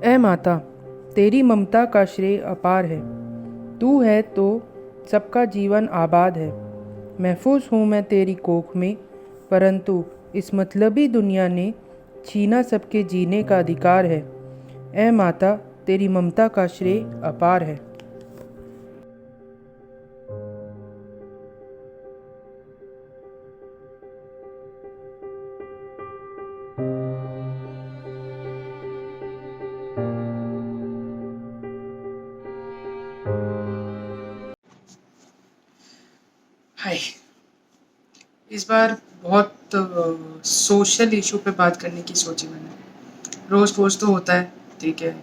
ऐ माता, तेरी ममता का श्रेय अपार है। तू है तो सबका जीवन आबाद है। महफूज हूँ मैं तेरी कोख में, परंतु इस मतलबी दुनिया ने छीना सबके जीने का अधिकार है। ऐ माता, तेरी ममता का श्रेय अपार है। हाय। इस बार बहुत सोशल इशू पे बात करने की सोची मैंने। रोज रोज तो होता है, ठीक है।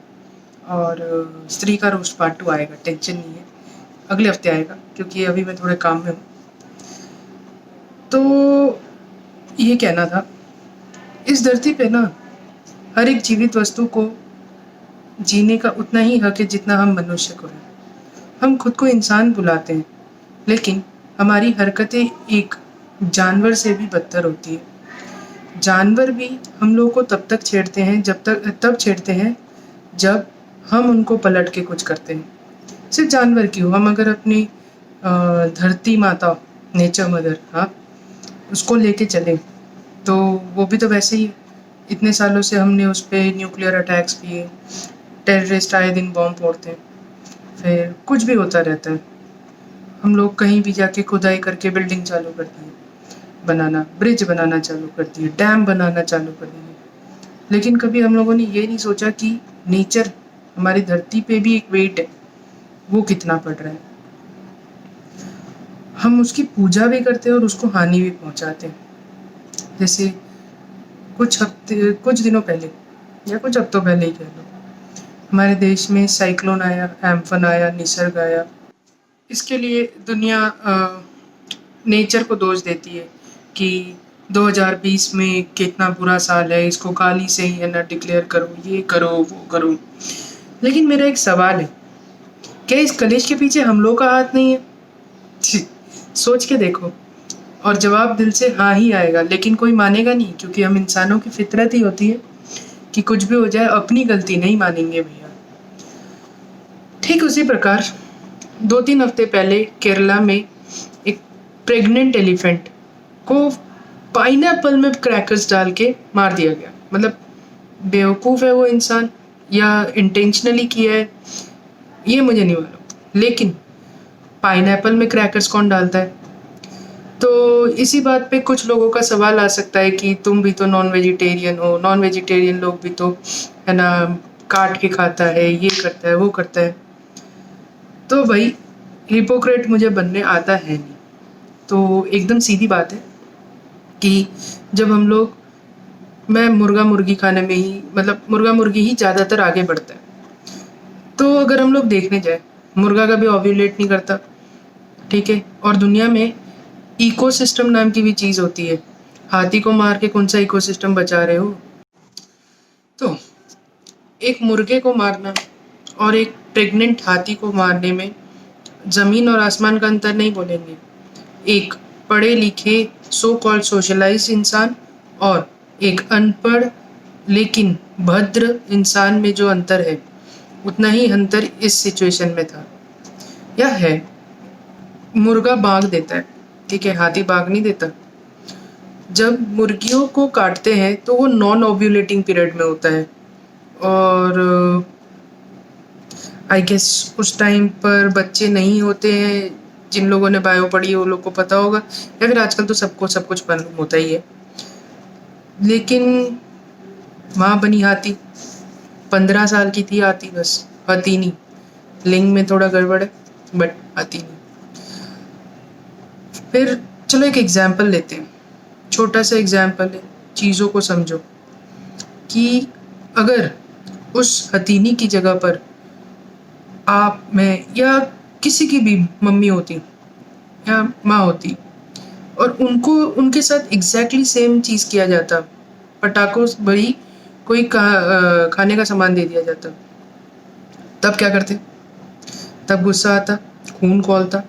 और स्त्री का रोस्ट पार्ट 2 आएगा, टेंशन नहीं है। अगले हफ्ते आएगा क्योंकि अभी मैं थोड़े काम में हूँ। तो ये कहना था, इस धरती पे ना हर एक जीवित वस्तु को जीने का उतना ही हक है जितना हम मनुष्य को है। हम खुद को इंसान बुलाते हैं, लेकिन हमारी हरकतें एक जानवर से भी बदतर होती है। जानवर भी हम लोग को तब छेड़ते हैं जब हम उनको पलट के कुछ करते हैं। सिर्फ जानवर क्यों, हम अगर अपनी धरती माता, नेचर मदर, हाँ, उसको लेके चले तो वो भी तो वैसे ही है। इतने सालों से हमने उस पर न्यूक्लियर अटैक्स किए, टेररिस्ट आए दिन बॉम्ब फोड़ते हैं, फिर कुछ भी होता रहता है। हम लोग कहीं भी जाके खुदाई करके बिल्डिंग चालू कर दिए, बनाना ब्रिज बनाना चालू कर दिए, डैम बनाना चालू कर दिए। लेकिन कभी हम लोगों ने ये नहीं सोचा कि नेचर, हमारी धरती पे भी एक वेट है, वो कितना पड़ रहा है। हम उसकी पूजा भी करते हैं और उसको हानि भी पहुंचाते हैं। जैसे कुछ दिनों पहले या कुछ हफ्तों पहले ही कह लो, हमारे देश में साइक्लोन आया, एम्फन आया, निसर्ग आया। इसके लिए दुनिया नेचर को दोष देती है कि 2020 में कितना बुरा साल है, इसको काली से ही है ना डिक्लेयर करो, ये करो वो करो। लेकिन मेरा एक सवाल है, क्या इस कलेश के पीछे हम लोग का हाथ नहीं है? छी, सोच के देखो। और जवाब दिल से हाँ ही आएगा, लेकिन कोई मानेगा नहीं, क्योंकि हम इंसानों की फितरत ही होती है कि कुछ भी हो जाए अपनी गलती नहीं मानेंगे भैया। ठीक उसी प्रकार 2-3 हफ्ते पहले केरला में एक प्रेग्नेंट एलिफेंट को पाइनएप्पल में क्रैकर्स डाल के मार दिया गया। मतलब बेवकूफ़ है वो इंसान या इंटेंशनली किया है, ये मुझे नहीं मालूम। लेकिन पाइनएप्पल में क्रैकर्स कौन डालता है? तो इसी बात पे कुछ लोगों का सवाल आ सकता है कि तुम भी तो नॉन वेजिटेरियन हो, नॉन वेजिटेरियन लोग भी तो, है ना, काट के खाता है, ये करता है वो करता है। तो भाई, हिपोक्रेट मुझे बनने आता है नहीं। तो एकदम सीधी बात है कि जब हम लोग, मैं मुर्गा मुर्गी खाने में ही, मतलब मुर्गा मुर्गी ही ज़्यादातर आगे बढ़ता है। तो अगर हम लोग देखने जाए, मुर्गा कभी ओव्यूलेट नहीं करता, ठीक है। और दुनिया में इकोसिस्टम नाम की भी चीज़ होती है। हाथी को मार के कौन सा इकोसिस्टम बचा रहे हो? तो एक मुर्गे को मारना और एक प्रेग्नेंट हाथी को मारने में ज़मीन और आसमान का अंतर नहीं बोलेंगे। एक पढ़े लिखे सो कॉल्ड सोशलाइज्ड इंसान और एक अनपढ़ लेकिन भद्र इंसान में जो अंतर है, उतना ही अंतर इस सिचुएशन में था या है। मुर्गा भाग देता है, ठीक है, हाथी भाग नहीं देता। जब मुर्गियों को काटते हैं तो वो नॉन ओव्यूलेटिंग पीरियड में होता है, और आई गेस उस टाइम पर बच्चे नहीं होते हैं। जिन लोगों ने बायो पढ़ी है वो लोग को पता होगा, या फिर आजकल तो सबको सब कुछ मालूम होता ही है। लेकिन माँ बनी हाथी, 15 साल की थी हाथी, बस हाथी नहीं, लिंग में थोड़ा गड़बड़ है, बट हाथी नहीं। फिर चलो एक एग्जाम्पल लेते हैं, छोटा सा एग्जाम्पल है, चीज़ों को समझो कि अगर उस हथीनी की जगह पर आप, मैं या किसी की भी मम्मी होती या माँ होती, और उनको उनके साथ एग्जैक्टली सेम चीज़ किया जाता, पटाखों वही कोई खाने का सामान दे दिया जाता, तब क्या करते? तब गुस्सा आता, खून खौलता,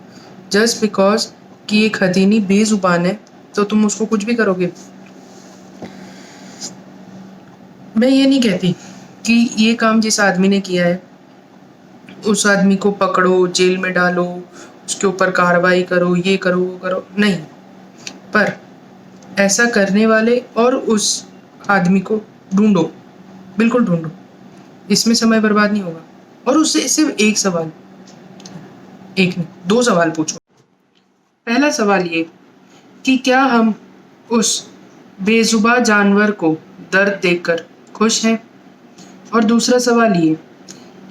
जस्ट बिकॉज कि एक हथीनी बेजुबान है तो तुम उसको कुछ भी करोगे। मैं ये नहीं कहती कि ये काम जिस आदमी ने किया है उस आदमी को पकड़ो, जेल में डालो, उसके ऊपर कार्रवाई करो, ये करो, वो करो, नहीं। पर ऐसा करने वाले और उस आदमी को ढूँढो, बिल्कुल ढूँढो। इसमें समय बर्बाद नहीं होगा। और उससे सिर्फ एक सवाल, एक नहीं, 2 सवाल पूछो। पहला सवाल ये कि क्या हम उस बेज़ुबान जानवर को दर्द देकर खुश हैं? और दूसरा सवाल ये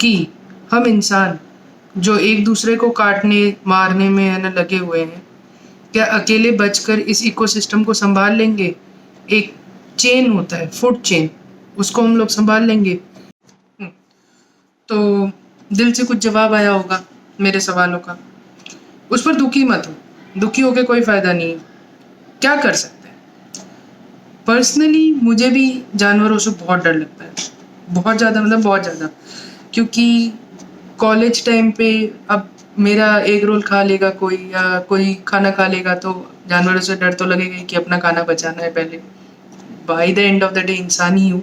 कि हम इंसान जो एक-दूसरे को काटने, मारने में है ना लगे हुए हैं, क्या अकेले बचकर इस इकोसिस्टम को सँभाल लेंगे? एक चेन होता है, फूड चेन, उसको हम लोग सँभाल लेंगे? हुँ, तो दिल से कुछ जवाब आया होगा मेरे सवालों का। उस पर दुखी मत हो, दुखी होके कोई फ़ायदा नहीं है। क्या कर सकते हैं? पर्सनली मुझे भी जानवरों से बहुत डर लगता है, बहुत ज़्यादा, मतलब बहुत ज़्यादा। क्योंकि कॉलेज टाइम पे अब मेरा एग रोल खा लेगा कोई या कोई खाना खा लेगा तो जानवरों से डर तो लगेगा ही कि अपना खाना बचाना है पहले। By the end of the day इंसान ही हूँ।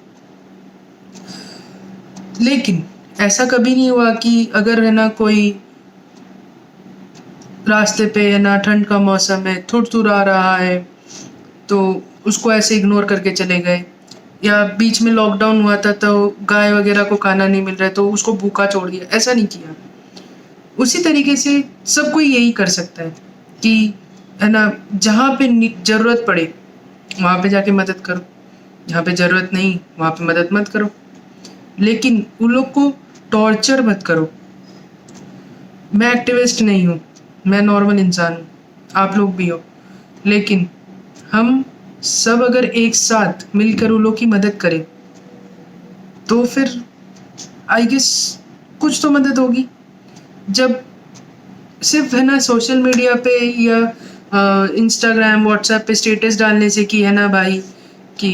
लेकिन ऐसा कभी नहीं हुआ कि अगर है ना कोई रास्ते पे है ना ठंड का मौसम है, थुड़-थुड़ा रहा है, तो उसको ऐसे इग्नोर करके चले गए। या बीच में लॉकडाउन हुआ था तो गाय वगैरह को खाना नहीं मिल रहा है तो उसको भूखा छोड़ दिया, ऐसा नहीं किया। उसी तरीके से सब कोई यही कर सकता है कि है ना जहाँ पे ज़रूरत पड़े वहाँ पे जाके मदद करो, जहाँ पे ज़रूरत नहीं वहाँ पे मदद मत करो। लेकिन उन लोग को टॉर्चर मत करो। मैं एक्टिविस्ट नहीं हूँ, मैं नॉर्मल इंसान हूँ, आप लोग भी हो। लेकिन हम सब अगर एक साथ मिलकर उन लोग की मदद करें, तो फिर आई गेस कुछ तो मदद होगी। जब सिर्फ है ना सोशल मीडिया पे या इंस्टाग्राम, व्हाट्सएप पे स्टेटस डालने से कि है ना भाई कि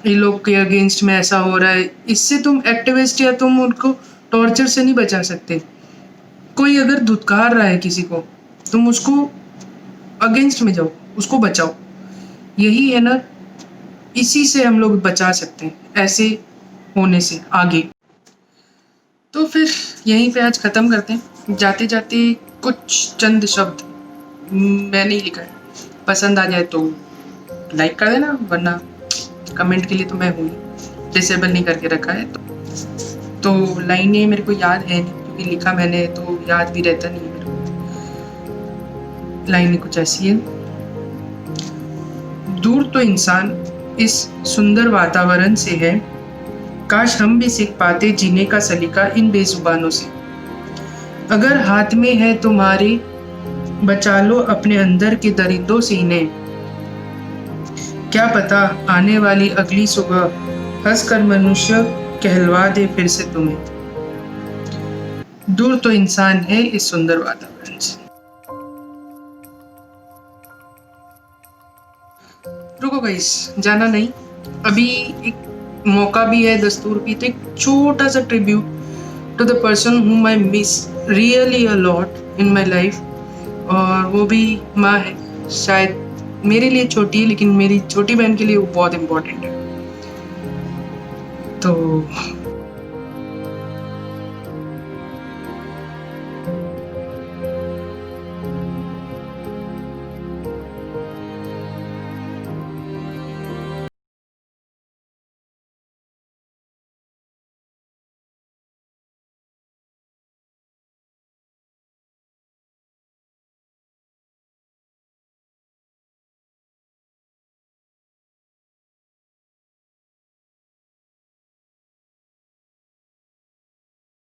ये लोग के अगेंस्ट में ऐसा हो रहा है, इससे तुम एक्टिविस्ट या तुम उनको टॉर्चर से नहीं बचा सकते। कोई अगर धुतकार रहा है किसी को, तुम उसको अगेंस्ट में जाओ, उसको बचाओ। यही है ना, इसी से हम लोग बचा सकते हैं, ऐसे होने से आगे। तो फिर यहीं पे आज ख़त्म करते हैं। जाते-जाते कुछ चंद शब्द मैंने ही लिखा है। पसंद आ जाए तो लाइक कर देना, वरना कमेंट के लिए तो मैं हूँ ही, डिसेबल नहीं करके रखा है। तो लाइनें मेरे को याद है नहीं क्योंकि लिखा मैंने तो याद भी रहता नहीं है मेरे को। लाइनें कुछ ऐसी हैं। दूर तो इंसान इस सुंदर वातावरण से है, काश हम भी सीख पाते जीने का सलीका इन बेजुबानों से। अगर हाथ में है तुम्हारे, बचा लो अपने अंदर के दरिंदों से इन्हें। क्या पता आने वाली अगली सुबह हंसकर मनुष्य कहलवा दे फिर से तुम्हें। दूर तो इंसान है इस सुंदर वातावरण से। रुको गाइस, जाना नहीं, अभी एक मौका भी है, दस्तूर भी, तो एक छोटा सा tribute to the person whom I miss really a lot in my life, और वो भी माँ है। शायद मेरे लिए छोटी है लेकिन मेरी छोटी बहन के लिए वो बहुत इम्पोर्टेंट है। तो